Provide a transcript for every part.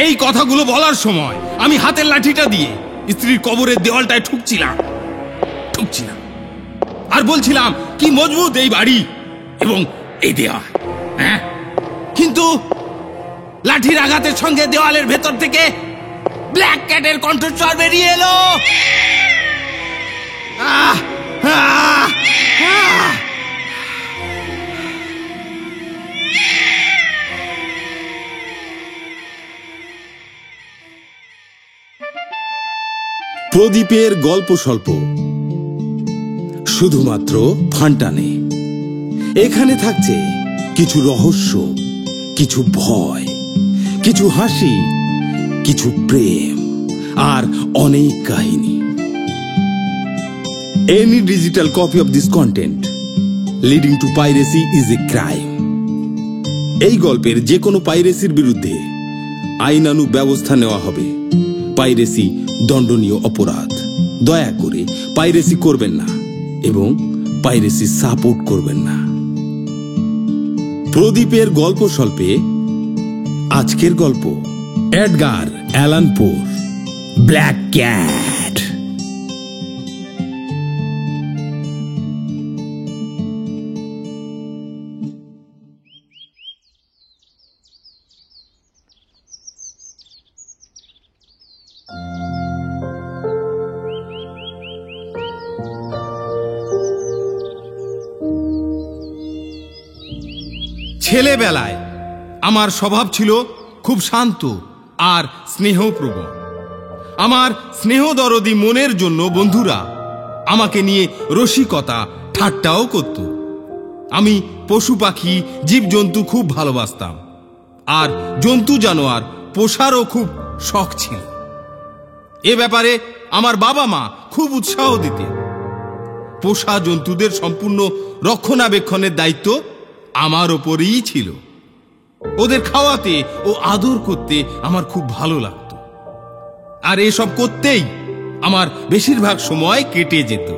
এই কথাগুলো বলার সময় আমি হাতের লাঠিটা দিয়ে স্ত্রীর কবরের দেওয়ালটায় ঠুকছিলাম আর বলছিলাম কি মজবুত এই বাড়ি এবং এই দেওয়াল। হ্যাঁ, কিন্তু লাঠির আঘাতের সঙ্গে দেওয়ালের ভেতর থেকে ব্ল্যাক ক্যাটের কণ্ঠস্বর বেরিয়ে এলো। প্রদীপের গল্প স্বল্প, শুধুমাত্র ফান্টানে। এখানে থাকছে কিছু রহস্য, কিছু ভয়, কিছু হাসি, কিছু প্রেম আর অনেক কাহিনী। Any digital copy of this content leading to piracy is a crime. এই গল্পের যে কোনো পাইরেসির বিরুদ্ধে আইনানুগ ব্যবস্থা নেওয়া হবে। পাইরেসি দণ্ডনীয় অপরাধ। দয়া করে পাইরেসি করবেন না এবং পাইরেসি সাপোর্ট করবেন না। প্রদীপের গল্প স্বল্পে আজকের গল্প এডগার অ্যালান পোর, ব্ল্যাক ক্যাট। ছেলেবেলায় আমার স্বভাব ছিল খুব শান্ত আর স্নেহপ্রবণ। আমার স্নেহদরদী মনের জন্য বন্ধুরা আমাকে নিয়ে রসিকতা ঠাট্টাও করত। আমি পশু পাখি জীবজন্তু খুব ভালোবাসতাম আর জন্তু জানোয়ার পোষারও খুব শখ ছিল। এ ব্যাপারে আমার বাবা মা খুব উৎসাহ দিতেন। পোষা জন্তুদের সম্পূর্ণ রক্ষণাবেক্ষণের দায়িত্ব আমার ওপরেই ছিল। ওদের খাওয়াতে ও আদর করতে আমার খুব ভালো লাগতো, আর এসব করতেই আমার বেশিরভাগ সময় কেটে যেত।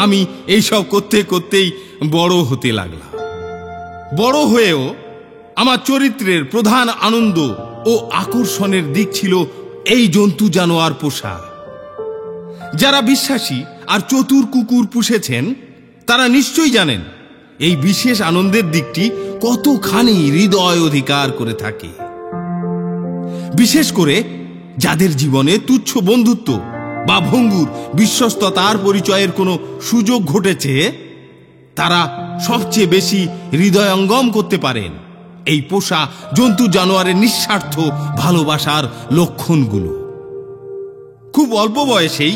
আমি এইসব করতে করতেই বড় হতে লাগলাম। বড় হয়েও আমার চরিত্রের প্রধান আনন্দ ও আকর্ষণের দিক ছিল এই জন্তু জানোয়ার পোষা। যারা বিশ্বাসী আর চতুর কুকুর পুষেছেন তারা নিশ্চয়ই জানেন এই বিশেষ আনন্দের দিকটি কতখানি হৃদয় অধিকার করে থাকে। বিশেষ করে যাদের জীবনে তুচ্ছ বন্ধুত্ব বা ভঙ্গুর বিশ্বস্ততার পরিচয়ের কোনো সুযোগ ঘটেছে, তারা সবচেয়ে বেশি হৃদয়ঙ্গম করতে পারেন এই পোষা জন্তু জানোয়ারের নিঃস্বার্থ ভালোবাসার লক্ষণগুলো। খুব অল্প বয়সেই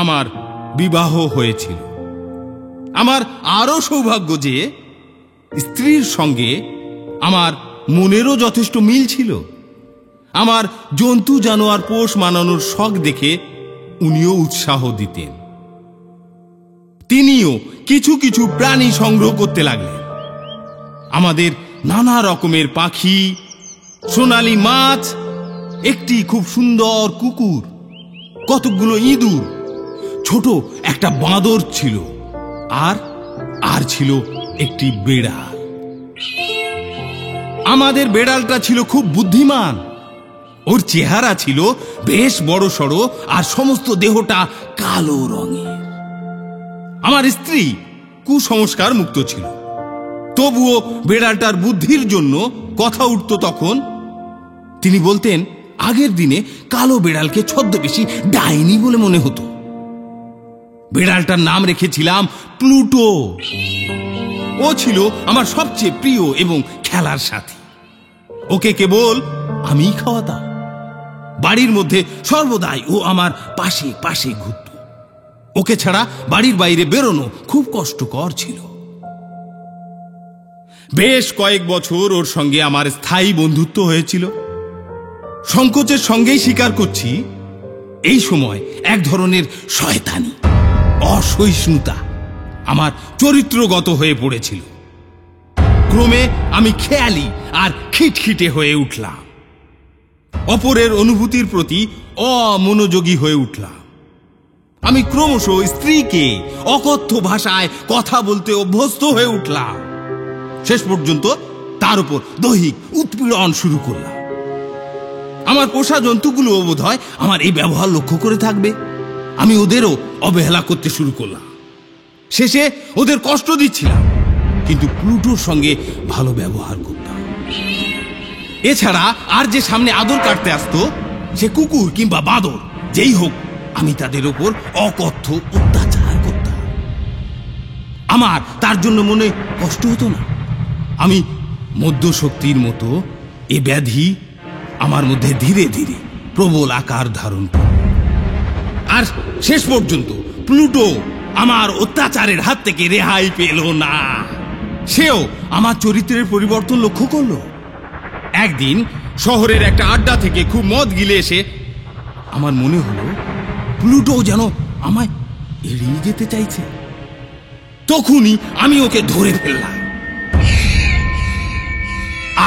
আমার বিবাহ হয়েছিল। আমার আরো সৌভাগ্য যে স্ত্রীর সঙ্গে আমার মনেরও যথেষ্ট মিল ছিল। আমার জন্তু জানোয়ার পোষ মানানোর শখ দেখে উনিও উৎসাহ দিতেন। তিনিও কিছু কিছু প্রাণী সংগ্রহ করতে লাগলেন। আমাদের নানা রকমের পাখি, সোনালী মাছ, একটি খুব সুন্দর কুকুর, কতগুলো ইঁদুর, ছোট একটা বাঁদর ছিল, আর ছিল একটি বেড়াল। আমাদের বেড়ালটা ছিল খুব বুদ্ধিমান। ওর চেহারা ছিল বেশ বড় সড়ো আর সমস্ত দেহটা কালো রঙের। আমার স্ত্রী কুসংস্কার মুক্ত ছিল, তবুও বেড়ালটার বুদ্ধির জন্য কথা উঠত তখন। তিনি বলতেন আগের দিনে কালো বেড়ালকে ছদ্মবেশী ডাইনি বলে মনে হতো। বেড়ালটার নাম রেখেছিলাম প্লুটো। ও ছিল আমার সবচেয়ে প্রিয় এবং খেলার সাথী। ওকে কেবল আমিই খাওয়াতাম। বাড়ির মধ্যে সর্বদাই ও আমার পাশে পাশে ঘুরত। ওকে ছাড়া বাড়ির বাইরে বেরোনো খুব কষ্টকর ছিল। বেশ কয়েক বছর ওর সঙ্গে আমার স্থায়ী বন্ধুত্ব হয়েছিল। সংকোচের সঙ্গেই স্বীকার করছি, এই সময় এক ধরনের শয়তানি, অসহিষ্ণুতা আমার চরিত্রগত হয়ে পড়েছিল। ক্রমে আমি খেয়ালি আর খিটখিটে হয়ে উঠলাম। অপরের অনুভূতির প্রতি অমনোযোগী হয়ে উঠলাম। আমি ক্রমশ স্ত্রীকে অকথ্য ভাষায় কথা বলতে অভ্যস্ত হয়ে উঠলাম। শেষ পর্যন্ত তার উপর দৈহিক উৎপীড়ন শুরু করলাম। আমার পোষা জন্তুগুলোও বোধ হয় আমার এই ব্যবহার লক্ষ্য করে থাকবে। আমি ওদেরও অবহেলা করতে শুরু করলাম। শেষে ওদের কষ্ট দিচ্ছিলাম, কিন্তু প্লুটোর সঙ্গে ভালো ব্যবহার করতাম। এছাড়া আর যে সামনে আদর কাটতে আসতো, সে কুকুর কিংবা বাঁদর যেই হোক, আমি তাদের ওপর অকথ্য অত্যাচার করতাম। আমার তার জন্য মনে কষ্ট হতো না। আমি মধ্যশক্তির মতো এ ব্যাধি আমার মধ্যে ধীরে ধীরে প্রবল আকার ধারণ করল। আর শেষ পর্যন্ত প্লুটো আমার অত্যাচারের হাত থেকে রেহাই পেল না। সেও আমার চরিত্রের পরিবর্তন লক্ষ্য করলো। একদিন শহরের একটা আড্ডা থেকে খুব মদ গিলে এসে আমার মনে হলো প্লুটো যেন আমায় এড়িয়ে যেতে চাইছে। তখনই আমি ওকে ধরে ফেললাম,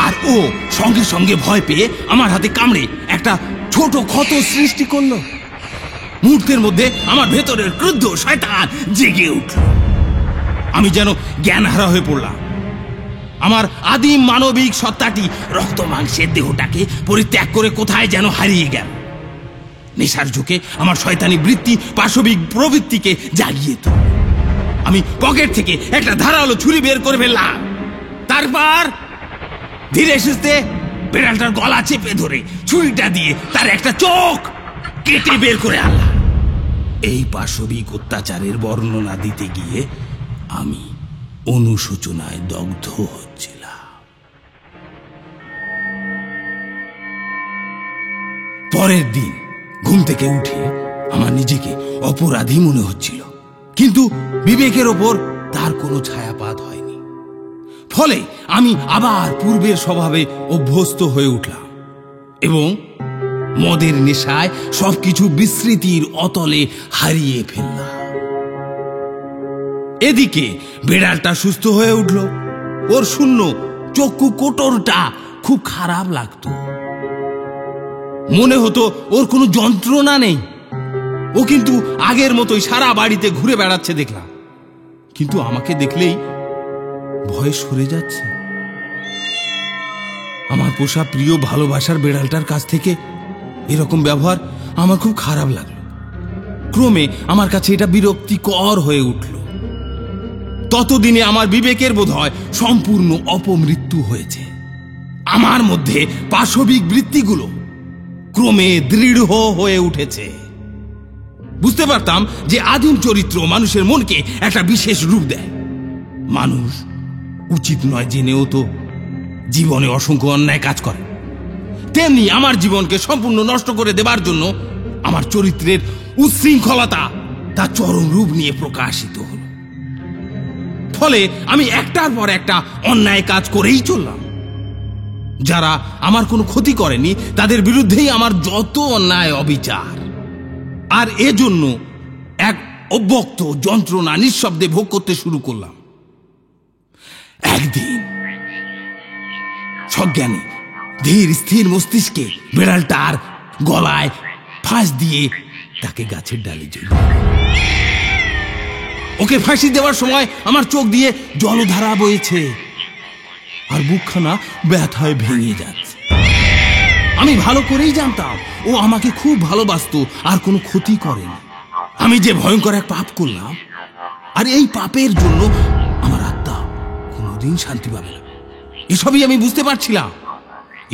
আর ও সঙ্গে সঙ্গে ভয় পেয়ে আমার হাতে কামড়ে একটা ছোট ক্ষত সৃষ্টি করলো। মুহূর্তের মধ্যে আমার ভেতরের ক্রুদ্ধ শয়তান জেগে উঠল। আমি যেন জ্ঞানহারা হয়ে পড়লাম। আমার আদিম মানবিক সত্তাটি রক্ত মাংসের দেহটাকে পরিত্যাগ করে কোথায় যেন হারিয়ে গেল। নেশার ঝোঁকে আমার শয়তানি বৃত্তি পাশবিক প্রবৃত্তিকে জাগিয়ে তুলল। আমি পকেট থেকে একটা ধারালো ছুরি বের করে ফেললাম। তারপর ধীরে সুস্থে বেড়ালটার গলা চেপে ধরে ছুরিটা দিয়ে তার একটা চোখ কেটে বের করে আনলাম। এই পাশবিক অত্যাচারের বর্ণনা দিতে গিয়ে আমি অনুশোচনায় দগ্ধ হচ্ছিলাম। পরের দিন ঘুম থেকে উঠে আমার নিজেকে অপরাধী মনে হচ্ছিল, কিন্তু বিবেকের ওপর তার কোনো ছায়াপাত হয়নি। ফলে আমি আবার পূর্বের স্বভাবে অভ্যস্ত হয়ে উঠলাম এবং মদের নেশায় সবকিছু বিস্মৃতির অতলে হারিয়ে ফেললাম। এদিকে বেড়ালটা সুস্থ হয়ে উঠল। ওর শূন্য চক্ষু কোটরটা খুব খারাপ লাগতো। মনে হতো ওর কোনো যন্ত্রণা নেই। ও কিন্তু আগের মতোই সারা বাড়িতে ঘুরে বেড়াচ্ছে দেখলাম, কিন্তু আমাকে দেখলেই ভয়ে সরে যাচ্ছে। আমার পোষা প্রিয় ভালোবাসার বেড়ালটার কাছ থেকে এরকম ব্যবহার আমার খুব খারাপ লাগলো। ক্রমে আমার কাছে এটা বিরক্তিকর হয়ে উঠল। ততদিনে আমার বিবেকের বোধহয় সম্পূর্ণ অপমৃত্যু হয়েছে। আমার মধ্যে পাশবিক বৃত্তিগুলো ক্রমে দৃঢ় হয়ে উঠেছে। বুঝতে পারতাম যে আদিম চরিত্র মানুষের মনকে একটা বিশেষ রূপ দেয়। মানুষ উচিত নয় জেনেও তো জীবনে অসংখ্য অন্যায় কাজ করে। তেমনি আমার জীবনকে সম্পূর্ণ নষ্ট করে দেবার জন্য আমার চরিত্রের উচ্ছৃঙ্খলতা তার চরম রূপ নিয়ে প্রকাশিত হল। ফলে আমি একটার পর একটা অন্যায় কাজ করেই চললাম। যারা আমার কোনো ক্ষতি করেনি তাদের বিরুদ্ধেই আমার যত অন্যায় অবিচার। আর এজন্য এক অব্যক্ত যন্ত্রণা নিঃশব্দে ভোগ করতে শুরু করলাম। একদিন সজ্ঞানী ধীর স্থির মস্তিষ্কে বেড়ালটার গলায় ফাঁস দিয়ে তাকে গাছের ডালে ঝুলিয়ে ওকে ফাঁসি দেওয়ার সময় আমার চোখ দিয়ে জলধারা বইছে আর বুকখানা ব্যথায় ভেঙে যাচ্ছে। আমি ভালো করেই জানতাম ও আমাকে খুব ভালোবাসতো আর কোনো ক্ষতি করেনি। আমি যে ভয়ঙ্কর এক পাপ করলাম, আর এই পাপের জন্য আমার আত্মা কোনোদিন শান্তি পাবে না, এসবই আমি বুঝতে পারছিলাম।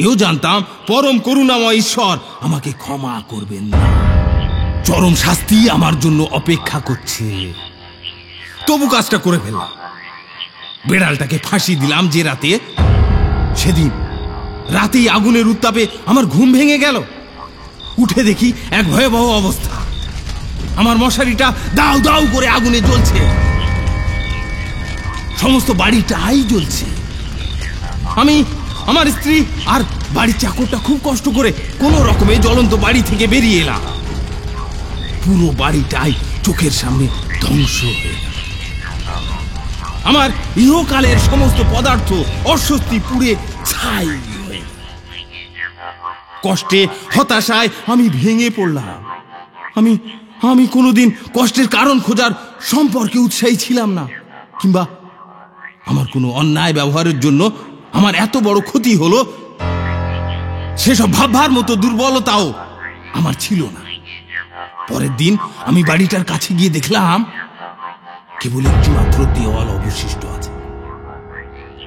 এও জানতাম পরম করুণাময় ঈশ্বর আমাকে ক্ষমা করবেন না, চরম শাস্তি আমার জন্য অপেক্ষা করছে। তবু কাজটা করে ফেললাম। বেড়ালটাকে ফাঁসি দিলাম যে রাতে, সেদিন রাতেই আগুনের উত্তাপে আমার ঘুম ভেঙে গেল। উঠে দেখি এক ভয়াবহ অবস্থা। আমার মশারিটা দাউ দাউ করে আগুনে জ্বলছে, সমস্ত বাড়িটাই জ্বলছে। আমি, আমার স্ত্রী আর বাড়ির চাকরটা খুব কষ্ট করে কোনো রকমে জ্বলন্ত বাড়ি থেকে বেরিয়ে এলাম। পুরো বাড়িটাই চোখের সামনে ধ্বংস হয়ে গেল। আমার ইহকালের সমস্ত পদার্থ অস্বস্তি পুড়ে ছাই হয়ে গেল। কষ্টে হতাশায় আমি ভেঙে পড়লাম। আমি কোনোদিন কষ্টের কারণ খোঁজার সম্পর্কে উৎসাহী ছিলাম না, কিংবা আমার কোনো অন্যায় ব্যবহারের জন্য আমার এত বড় ক্ষতি হলো সেসব ভাববার মতো দুর্বলতাও আমার ছিল না। পরের দিন আমি বাড়িটার কাছে গিয়ে দেখলাম কেবল একটি মাত্র দেওয়াল অবশিষ্ট আছে।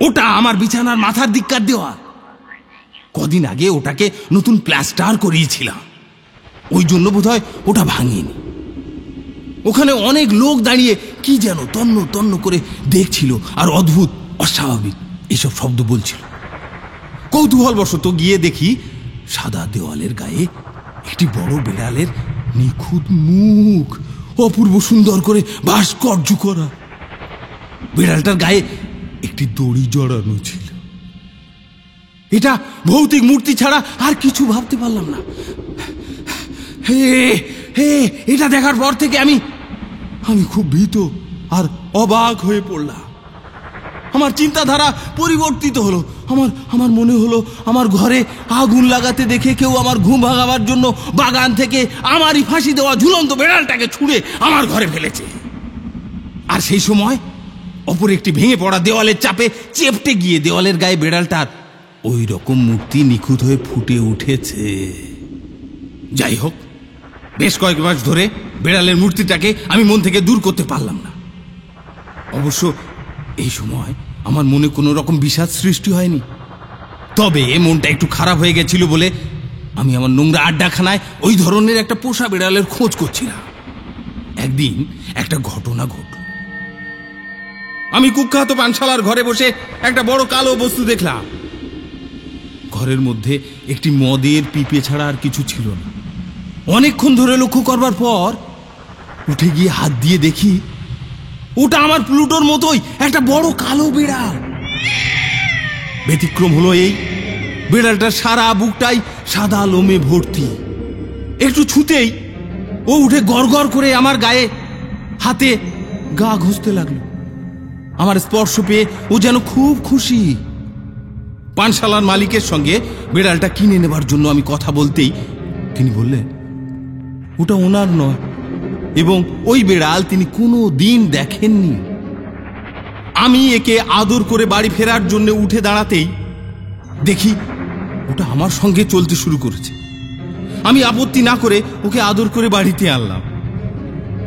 ওটা আমার বিছানার মাথার দিককার দেওয়াল। কদিন আগে ওটাকে নতুন প্লাস্টার করিয়েছিলাম, ওই জন্য বোধহয় ওটা ভাঙেনি। ওখানে অনেক লোক দাঁড়িয়ে কি যেন তন্ন তন্ন করে দেখছিল আর অদ্ভুত অস্বাভাবিক এসব শব্দ বলছিল। কৌতূহলবশত গিয়ে দেখি সাদা দেওয়ালের গায়ে একটি বড় বিড়ালের নিখুঁত মুখ অপূর্ব সুন্দর করে ভাস্কর্য করা। বিড়ালটার গায়ে একটি দড়ি জড়ানো ছিল। এটা ভৌতিক মূর্তি ছাড়া আর কিছু ভাবতে পারলাম না। এটা দেখার পর থেকে আমি খুব ভীত আর অবাক হয়ে পড়লাম। আমার চিন্তাধারা পরিবর্তিত হলো। আমার মনে হলো আমার ঘরে আগুন লাগাতে দেখে কেউ আমার ঘুম ভাঙাবার জন্য বাগান থেকে আমারই ফাঁসি দেওয়া ঝুলন্ত বেড়ালটাকে ছুঁড়ে আমার ঘরে ফেলেছে। আর সেই সময় অপর একটি ভেঙে পড়া দেওয়ালের চাপে চেপটে গিয়ে দেওয়ালের গায়ে বেড়ালটার ওই রকম মূর্তি নিখুঁত হয়ে ফুটে উঠেছে। যাই হোক, বেশ কয়েক মাস ধরে বেড়ালের মূর্তিটাকে আমি মন থেকে দূর করতে পারলাম না। অবশ্য এই সময় আমার মনে কোনো রকম বিষাদ সৃষ্টি হয়নি, তবে মনটা একটু খারাপ হয়ে গেছিল বলে আমি আমার নোংরা আড্ডাখানায় ওই ধরনের একটা পোষা বেড়ালের খোঁজ করছিলাম। একদিন একটা ঘটনা ঘটল। আমি কুখ্যাত পানশালার ঘরে বসে একটা বড় কালো বস্তু দেখলাম। ঘরের মধ্যে একটি মদের পিপে ছাড়া আর কিছু ছিল না। অনেকক্ষণ ধরে লক্ষ্য করবার পর উঠে গিয়ে হাত দিয়ে দেখি ওটা আমার প্লুটোর মতোই একটা বড় কালো বিড়াল। ব্যতিক্রম হলো এই, বিড়ালটার সারা বুকটাই সাদা লোমে ভর্তি। একটু ছুতেই ও উঠে গড়গড় করে আমার গায়ে হাতে গা ঘষতে লাগলো। আমার স্পর্শ পেয়ে ও যেন খুব খুশি। পানশালার মালিকের সঙ্গে বিড়ালটা কিনে নেবার জন্য আমি কথা বলতেই তিনি বললেন ওটা ওনার নয় এবং ওই বিড়াল তিনি কোনো দিন দেখেননি। আমি একে আদর করে বাড়ি ফেরার জন্য উঠে দাঁড়াতেই দেখি ওটা আমার সঙ্গে চলতে শুরু করেছে। আমি আপত্তি না করে ওকে আদর করে বাড়িতে আনলাম।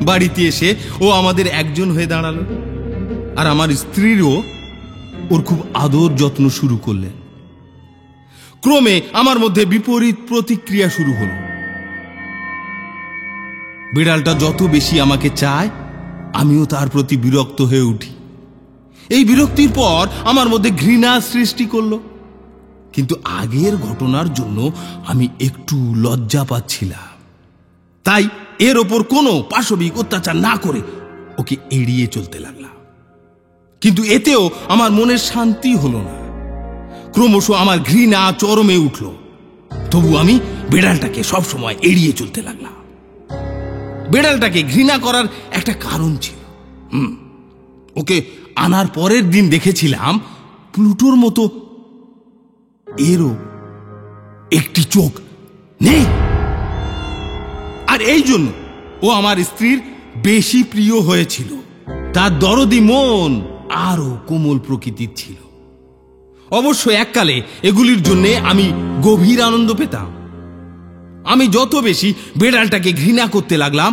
বাড়িতে এসে ও আমাদের একজন হয়ে দাঁড়ালো আর আমার স্ত্রীরও ওর খুব আদর যত্ন শুরু করলেন। ক্রমে আমার মধ্যে বিপরীত প্রতিক্রিয়া শুরু হলো। বিড়ালটা যত বেশি আমাকে চায় আমিও তার প্রতি বিরক্ত হয়ে উঠি। এই বিরক্তির পর আমার মধ্যে ঘৃণা সৃষ্টি করলো। কিন্তু আগের ঘটনার জন্য আমি একটু লজ্জা পাচ্ছিলাম, তাই এর ওপর কোনো পাশবিক অত্যাচার না করে ওকে এড়িয়ে চলতে লাগলাম। কিন্তু এতেও আমার মনের শান্তি হলো না। ক্রমশ আমার ঘৃণা চরমে উঠল। তবু আমি বিড়ালটাকে সবসময় এড়িয়ে চলতে লাগলাম। বিড়ালটাকে ঘৃণা করার একটা কারণ ছিল। ওকে আনার পরের দিন দেখেছিলাম প্লুটোর মতো এরও একটি চোখ নেই। আর এই জন্য ও আমার স্ত্রীর বেশি প্রিয় হয়েছিল। তার দরদি মন আরো কোমল প্রকৃতির ছিল। অবশ্য এককালে এগুলির জন্য আমি গভীর আনন্দ পেতাম। আমি যত বেশি বিড়ালটাকে ঘৃণা করতে লাগলাম,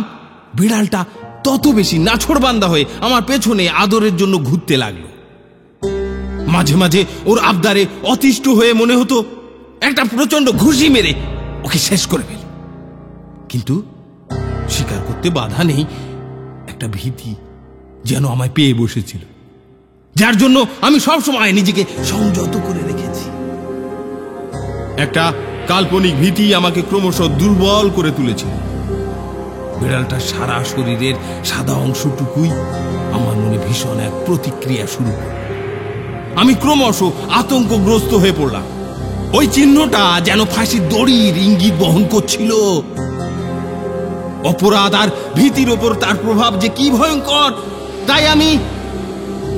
বিড়ালটা তত বেশি নাছোড়বান্দা হয়ে আমার পেছনে আদরের জন্য ঘুরতে লাগলো। মাঝে মাঝে ওর আবদারে অতিষ্ঠ হয়ে মনে হতো একটা প্রচন্ড ঘুষি মেরে ওকে শেষ করে ফেলি। কিন্তু স্বীকার করতে বাধা নেই, একটা ভীতি যেন আমায় পেয়ে বসেছিল, যার জন্য আমি সবসময় নিজেকে সংযত করে রেখেছি। একটা কাল্পনিক ভীতি আমাকে ক্রমশ দুর্বল করে তুলেছিল। বিড়ালটার সারা শরীরের সাদা অংশটুকুই আমার মনে ভীষণ এক প্রতিক্রিয়া শুরু করল। আমি ক্রমশ আতঙ্কগ্রস্ত হয়ে পড়লাম। ওই চিহ্নটা যেন ফাঁসির দড়ির ইঙ্গিত বহন করছিল। অপরাধ আর ভীতির ওপর তার প্রভাব যে কি ভয়ঙ্কর, তাই আমি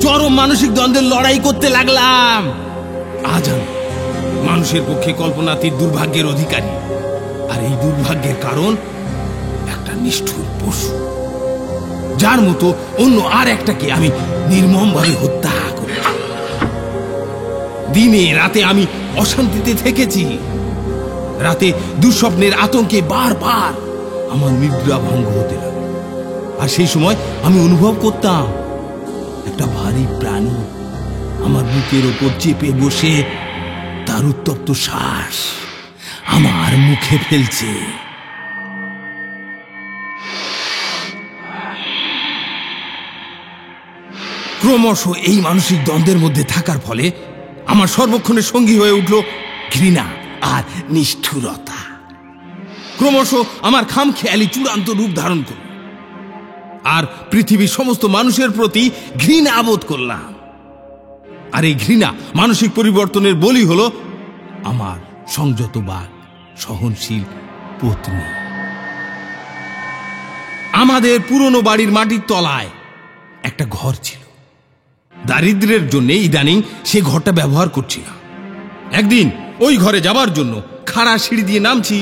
চরম মানসিক দ্বন্দ্বের লড়াই করতে লাগলাম। আজ আমি মানুষের পক্ষে কল্পনাতীত দুর্ভাগ্যের অধিকারী, আর এই দুর্ভাগ্যের কারণ একটা নিষ্ঠুর পশু, যার মতো অন্য আর একটাকে আমি নির্মমভাবে হত্যা করেছি। দিনে রাতে আমি অশান্তিতে থেকেছি, রাতে দুঃস্বপ্নের আতঙ্কে বারবার আমার নিদ্রা ভঙ্গ হতে লাগে। আর সেই সময় আমি অনুভব করতাম একটা ভারী প্রাণী আমার বুকের ওপর চেপে বসে তার উত্তপ্ত শ্বাস আমার মুখে ফেলছে। ক্রমশ এই মানসিক দ্বন্দ্বের মধ্যে থাকার ফলে আমার সর্বক্ষণের সঙ্গী হয়ে উঠল ঘৃণা আর নিষ্ঠুরতা। ক্রমশ আমার খামখেয়ালি চূড়ান্ত রূপ ধারণ করল, আর পৃথিবীর সমস্ত মানুষের প্রতি ঘৃণা বোধ করলাম। আর এই ঘৃণা মানসিক পরিবর্তনের বলি হলো আমার সংযতবাদ সহনশীল পত্নী। আমাদের পুরনো বাড়ির মাটির তলায় একটা ঘর ছিল। দারিদ্র্যের জন্য ইদানিং সে ঘরটা ব্যবহার করছিলাম। একদিন ওই ঘরে যাবার জন্য খাড়া সিঁড়ি দিয়ে নামছি,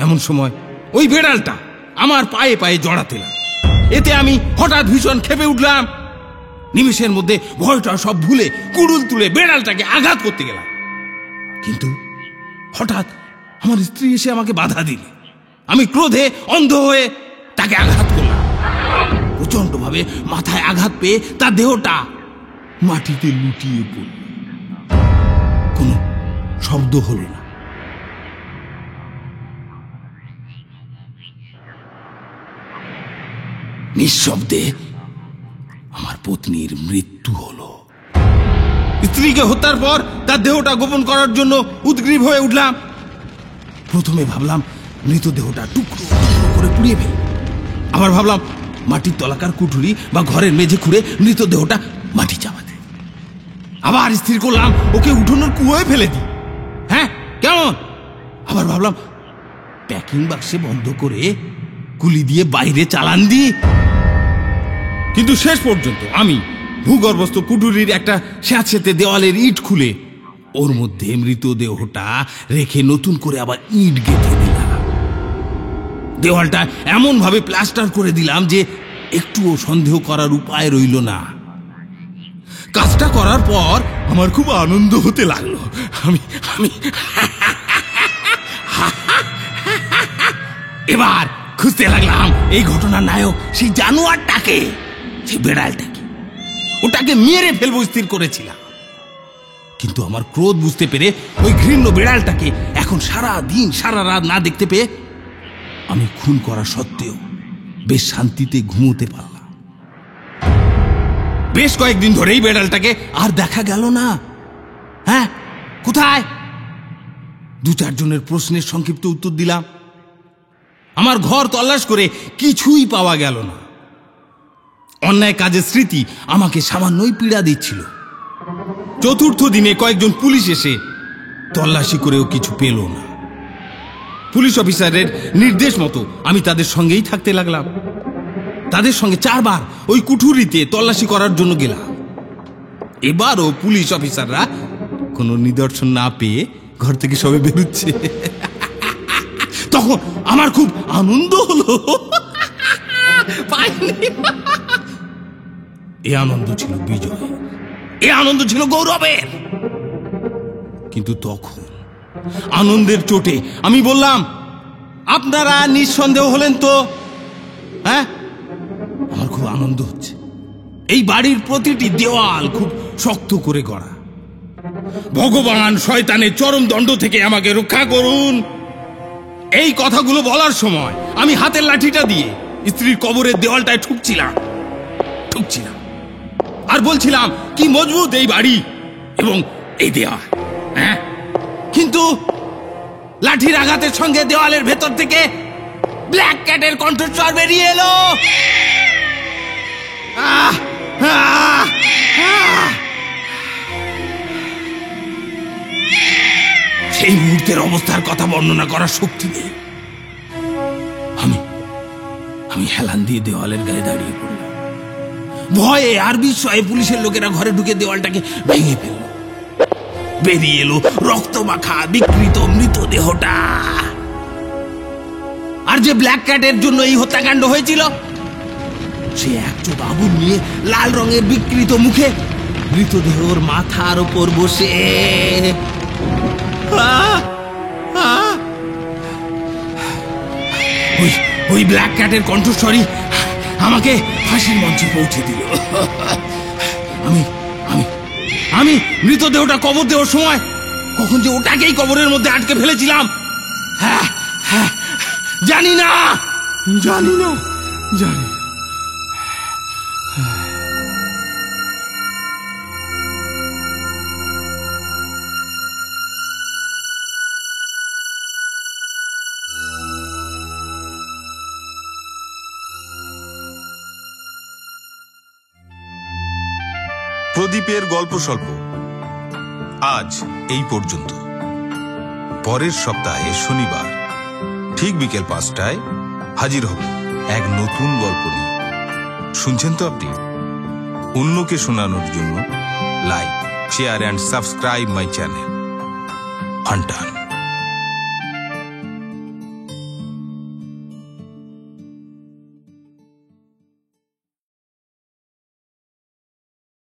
এমন সময় ওই বেড়ালটা আমার পায়ে পায়ে জড়াতে লাগলো। এতে আমি হঠাৎ ভীষণ ক্ষেপে উঠলাম। নিমেষের মধ্যে ভয়টা সব ভুলে কুড়ুল তুলে বেড়ালটাকে আঘাত করতে গেলাম, কিন্তু হঠাৎ আমার স্ত্রী এসে আমাকে বাধা দিল। আমি ক্রোধে অন্ধ হয়ে তাকে আঘাত করলাম। প্রচন্ড ভাবে মাথায় আঘাত পেয়ে তার দেহটা মাটিতে লুটিয়ে পড়ল। কোনো শব্দ হলো না। নিঃশব্দে আমার পত্নীর মৃত্যু হলো। স্ত্রীকে হত্যার পর তার দেহটা গোপন করার জন্য উদ্গ্রীব হয়ে উঠলাম। প্রথমে ভাবলাম মৃতদেহটা টুকরো টুকরো করে পুড়িয়ে ফেলি। আবার ভাবলাম মাটির তলাকার কুঠুরি বা ঘরের মেঝে খুঁড়ে মৃতদেহটা মাটি চাপা দেয়। আবার স্থির করলাম ওকে উঠোনের কুয়োয় ফেলে দিই। হ্যাঁ, কেমন? আবার ভাবলাম প্যাকিং বাক্সে বন্ধ করে কুলি দিয়ে বাইরে চালান দিই। কিন্তু শেষ পর্যন্ত আমি ভূগর্ভস্থ কুঠুরির একটা স্যাঁতসেঁতে দেওয়ালের ইট খুলে ওর মধ্যে মৃতদেহটা রেখে নতুন করে আবার ইট গেঁথে দিলাম। দেওয়ালটা এমন ভাবে প্লাস্টার করে দিলাম যে একটুও সন্দেহ করার উপায় রইল না। কাজটা করার পর আমার খুব আনন্দ হতে লাগলো। আমি এবার খুঁজতে লাগলাম এই ঘটনার নায়ক সেই জানোয়ারটাকে, সেই বেড়ালটাকে। ওটাকে মেরে ফেলবো স্থির করেছিলাম, কিন্তু আমার ক্রোধ বুঝতে পেরে ওই ঘৃণ্য বেড়ালটাকে এখন সারা দিন সারা রাত না দেখতে পেয়ে আমি খুন করা সত্ত্বেও বেশ শান্তিতে ঘুমোতে পারলাম। বেশ কয়েকদিন ধরেই বেড়ালটাকে আর দেখা গেল না। হ্যাঁ, কোথায়? 2-4 জনের প্রশ্নের সংক্ষিপ্ত উত্তর দিলাম। আমার ঘর তল্লাশ করে কিছুই পাওয়া গেল না। অন্যায় কাজের স্মৃতি আমাকে সামান্যই পীড়া দিচ্ছিল। 4র্থ দিনে কয়েকজন পুলিশ এসে তল্লাশি করেও কিছু পেল না। পুলিশ অফিসারের নির্দেশ মতো আমি তাদের সঙ্গেই থাকতে লাগলাম। তাদের সঙ্গে 4 বার ওই কুঠুরিতে তল্লাশি করার জন্য গেলাম। এবারও পুলিশ অফিসাররা কোনো নিদর্শন না পেয়ে ঘর থেকে সবে বেরোচ্ছে। তখন আমার খুব আনন্দ হলো। এ আনন্দ ছিল বিজয়, এ আনন্দ ছিল গৌরবের। কিন্তু তখন আনন্দের চোটে আমি বললাম, আপনারা নিঃসন্দেহ হলেন তো? হ্যাঁ, আমার খুব আনন্দ হচ্ছে। এই বাড়ির প্রতিটি দেওয়াল খুব শক্ত করে গড়া। ভগবান শয়তানের চরম দণ্ড থেকে আমাকে রক্ষা করুন। এই কথাগুলো বলার সময় আমি হাতের লাঠিটা দিয়ে স্ত্রীর কবরের দেওয়ালটায় ঠুকছিলাম আর বলছিলাম কি মজবুত এই বাড়ি এবং এই দেওয়াল। হ্যাঁ, কিন্তু লাঠির আঘাতের সঙ্গে দেওয়ালের ভেতর থেকে ব্ল্যাক ক্যাটের কণ্ঠস্বর বেরিয়ে এলো। সেই মুহূর্তের অবস্থার কথা বর্ণনা করার শক্তি নেই। আমি হেলান দিয়ে দেওয়ালের গায়ে দাঁড়িয়ে পড়লাম। ভয়ে আর বিস্ময়ে পুলিশের লোকেরা ঘরে ঢুকে দেওয়ালটাকে ভেঙে ফেলল। বেরিয়ে এলো রক্ত মাখা বিকৃত মৃতদেহটা। আর যে ব্ল্যাক ক্যাটের জন্য এই হত্যাকাণ্ড হয়েছিল, সে এক চোখ আগুন নিয়ে লাল রঙের বিকৃত মুখে মৃতদেহর মাথার উপর বসে ওই ওই ব্ল্যাক ক্যাটের কণ্ঠস্বরই আমাকে ফাঁসির মঞ্চে পৌঁছে দিল। আমি আমি আমি মৃতদেহটা কবর দেওয়ার সময় কখন যে ওটাকেই কবরের মধ্যে আটকে ফেলেছিলাম, হ্যাঁ হ্যাঁ, জানি না জানি না জানি। প্রদীপের গল্প স্বল্প আজ এই পর্যন্ত। পরের সপ্তাহে শনিবার ঠিক বিকেল 5টায় হাজির হব এক নতুন গল্প নিয়ে। শুনছেন তো আপনি? অন্যকে শোনানোর জন্য like, share and subscribe my channel ফান্টান।